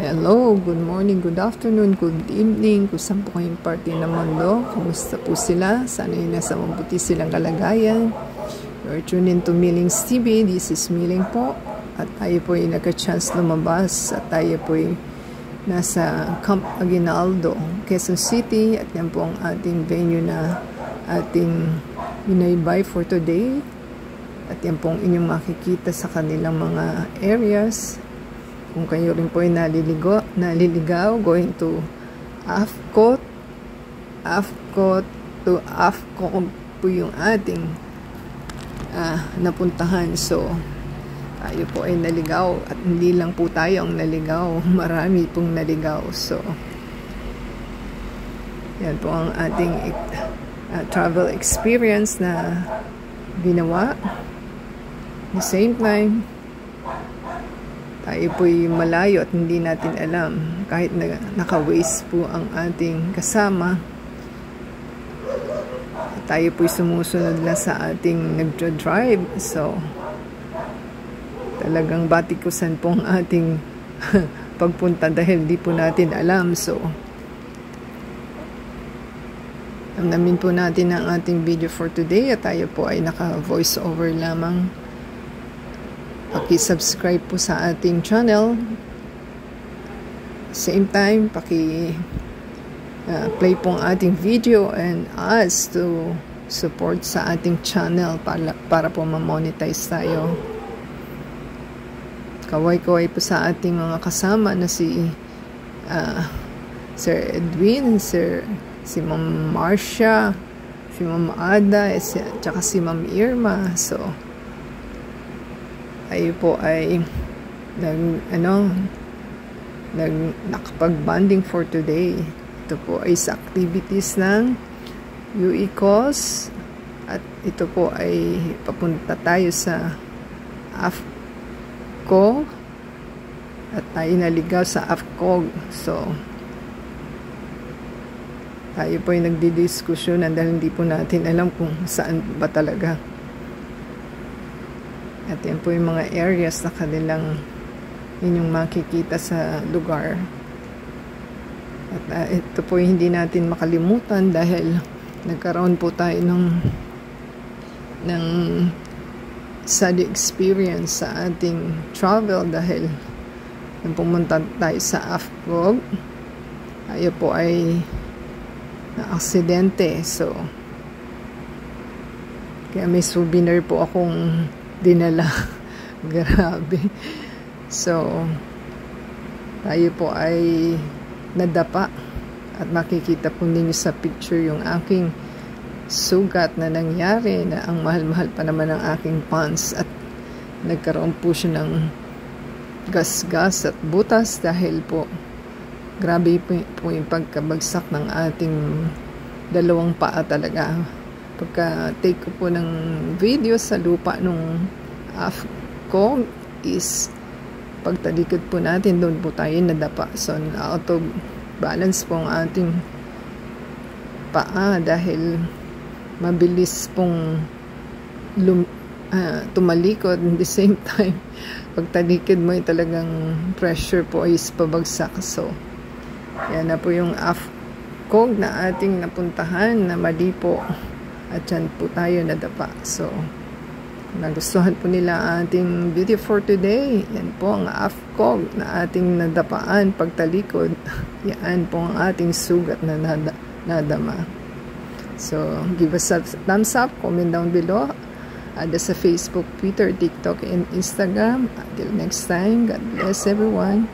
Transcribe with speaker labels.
Speaker 1: Hello, good morning, good afternoon, good evening, kung saan po kayong parte ng mundo, kumusta po sila, sana yung nasa mabuti silang kalagayan. You're tuned into Milling's TV, this is Milling po, at tayo po ay nagka-chance lumabas, at tayo po ay nasa Camp Aguinaldo, Quezon City, at yan po ang ating venue na ating binaybay for today, at yan po ang inyong makikita sa kanilang mga areas. Kung kayo rin po ay naliligaw, going to AFCOT to AFCOT po yung ating napuntahan. So, tayo po ay naligaw at hindi lang po tayo ang naligaw. Marami pong naligaw. So, yan po ang ating travel experience na ginawa. At the same time, tayo po'y malayo at hindi natin alam kahit naka-waste po ang ating kasama. Tayo po'y sumusunod lang sa ating nagdra-drive. So, talagang batikusan po ang ating pagpunta dahil di po natin alam. So, namin po natin ang ating video for today at tayo po ay naka-voice over lamang. Paki-subscribe po sa ating channel. Same time, paki-play po ang ating video and us to support sa ating channel para po ma-monetize tayo. Kaway-kaway po sa ating mga kasama na si Sir Edwin, si Ma'am Marcia, si Ma'am Ada, at saka si Ma'am Irma. So, tayo po ay nakapag-bonding for today. Ito po ay sa activities ng UECOS at ito po ay papunta tayo sa AFCOG at tayo naligaw sa AFCOG. So, tayo po ay nagdidiskusyon dahil hindi po natin alam kung saan ba talaga. At yan po yung mga areas na kanilang inyong makikita sa lugar. At ito po yung hindi natin makalimutan dahil nagkaroon po tayo ng sad experience sa ating travel dahil nung pumunta tayo sa AFCOG, tayo po ay na-aksidente. So, kaya may souvenir po akong dinala. Grabe. So, tayo po ay nadapa at makikita po ninyo sa picture yung aking sugat na nangyari na ang mahal-mahal pa naman ng aking pants at nagkaroon po siya ng gas-gas at butas dahil po grabe po yung pagkabagsak ng ating dalawang paa talaga. Pagka-take ko po ng video sa lupa nung AFCOG is pagtalikod po natin, doon po tayo nadapa. So, out of balance po ang ating paa dahil mabilis pong tumalikod. At the same time, pagtalikod mo ay talagang pressure po ay pabagsak. So, yan na po yung AFCOG na ating napuntahan na mali po. At dyan po tayo nadapa. So, nagustuhan po nila ating video for today. Yan po ang AFCOG na ating nadapaan pagtalikod. Yan po ang ating sugat na nadama. So, give us a thumbs up, comment down below. Add us sa Facebook, Twitter, TikTok, and Instagram. Until next time, God bless everyone.